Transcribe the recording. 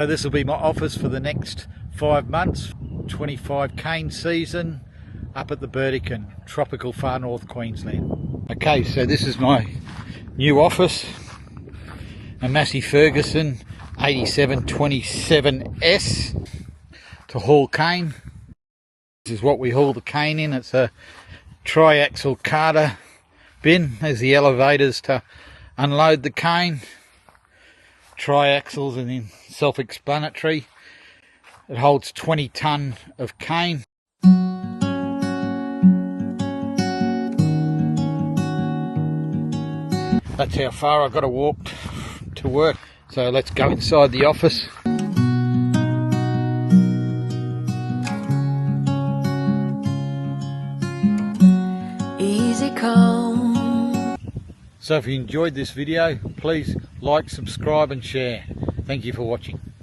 So this will be my office for the next 5 months. 25 cane season up at the Burdekin, tropical far north Queensland. Okay, so this is my new office, a Massey Ferguson 8727S to haul cane. This is what we haul the cane in. It's a tri-axle carter bin. There's the elevators to unload the cane. Tri-axles and then self-explanatory. It holds 20 tonne of cane. That's how far I've got to walk to work. So let's go inside the office. Easy come. So if you enjoyed this video, please like, subscribe and share. Thank you for watching.